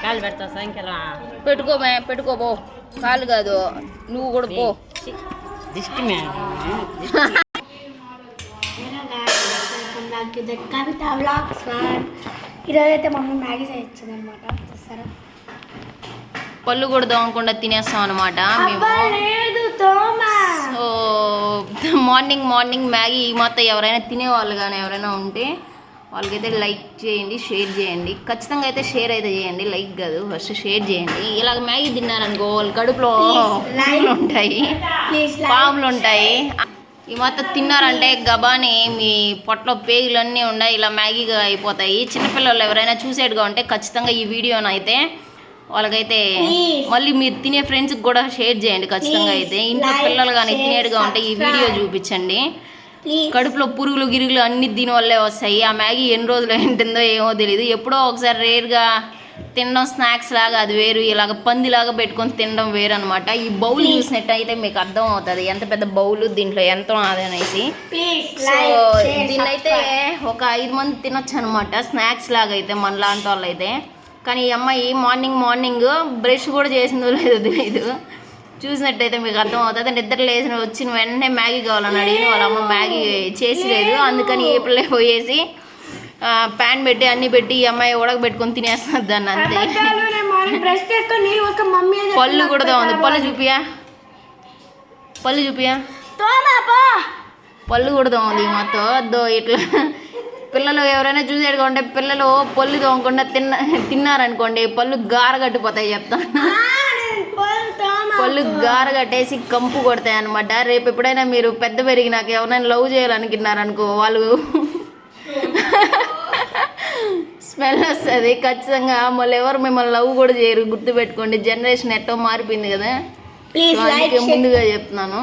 కాలు పెడతా సాయంకాలం పెట్టుకోబో కాలు కాదు నువ్వు కూడా పో దిష్టి కవిత వ్లాగ్స్. ఈరోజు అయితే మమ్మీ మ్యాగీ చేయించింది అనమాట. చూస్తారా పళ్ళు కూడా దోమకుండా తినేస్తాం అనమాట మేము. సో మార్నింగ్ మ్యాగీ మొత్తం ఎవరైనా తినేవాళ్ళు కానీ ఎవరైనా ఉంటే వాళ్ళకైతే లైక్ చేయండి, షేర్ చేయండి. ఖచ్చితంగా అయితే షేర్ అయితే చేయండి, లైక్ కాదు, ఫస్ట్ షేర్ చేయండి. ఇలాగ మ్యాగీ తిన్నారనుకో వాళ్ళ కడుపులో పాములు ఉంటాయి. ఈ మొత్తం తిన్నారంటే గబాని మీ పొట్టలో పేగులన్నీ ఉన్నాయి, ఇలా మ్యాగీగా అయిపోతాయి. చిన్నపిల్లలు ఎవరైనా చూసేట్టుగా ఉంటే ఖచ్చితంగా ఈ వీడియోని అయితే వాళ్ళకైతే మళ్ళీ మీరు తినే ఫ్రెండ్స్కి కూడా షేర్ చేయండి ఖచ్చితంగా. అయితే ఇంట్లో పిల్లలు కానీ తినేట్టుగా ఉంటే ఈ వీడియో చూపించండి. కడుపులో పురుగులు గిరుగులు అన్ని దీనివల్లే వస్తాయి. ఆ మ్యాగీ ఎన్ని రోజులు ఏంటిందో ఏమో తెలియదు. ఎప్పుడో ఒకసారి రేర్గా తినడం స్నాక్స్ లాగా అది వేరు, ఇలాగ పందిలాగా పెట్టుకొని తినడం వేరు అనమాట. ఈ బౌల్ చూసినట్టు అయితే మీకు అర్థం అవుతుంది ఎంత పెద్ద బౌల్, దీంట్లో ఎంత అదనేసి. సో దీన్నైతే ఒక 5 మంది తినొచ్చు అనమాట స్నాక్స్ లాగా అయితే మన లాంటి వాళ్ళు అయితే. కానీ ఈ అమ్మాయి మార్నింగ్ బ్రష్ కూడా చేసిందో లేదో తెలియదు. చూసినట్టయితే మీకు అర్థం అవుతుంది. నిద్ర లేచిన వచ్చిన వెంటనే మ్యాగీ కావాలని అడిగిన వాళ్ళ అమ్మ మ్యాగీ చేసి లేదు. అందుకని ఏ పిల్ల పోయేసి ప్యాన్ పెట్టి అన్ని పెట్టి ఈ అమ్మాయి ఉడకబెట్టుకొని తినేస్తుంది దాన్ని అంతే. పళ్ళు కూడా ఉంది. పళ్ళు చూపియా పళ్ళు కూడా ఉంది మొత్తం. అద్దో ఇట్లా పిల్లలు ఎవరైనా చూసేట్టుగా ఉంటే పిల్లలు పళ్ళు తోమకుండా తిన్నారనుకోండి పళ్ళు గార కట్టిపోతాయి చెప్తాను. పళ్ళు గార కట్టేసి కంపు కొడతాయి అనమాట. రేపు ఎప్పుడైనా మీరు పెద్ద పెరిగినాక ఎవరైనా లవ్ చేయాలనుకున్నారనుకో వాళ్ళు స్మెల్ వస్తుంది ఖచ్చితంగా. మళ్ళీ ఎవరు మిమ్మల్ని లవ్ కూడా చేయరు, గుర్తుపెట్టుకోండి. జనరేషన్ ఎట్టో మారిపోయింది కదా, ముందుగా చెప్తున్నాను.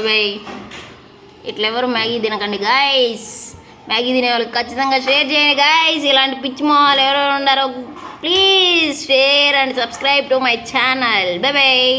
బాయ్. ఇట్లా ఎవరు మ్యాగీ తినకండి గాయస్. మ్యాగీ తినే వాళ్ళకి ఖచ్చితంగా షేర్ చేయండి గాయస్. ఇలాంటి పిచ్చి మొహాలు ఎవరెవరు ఉన్నారో please share and subscribe to my channel. Bye.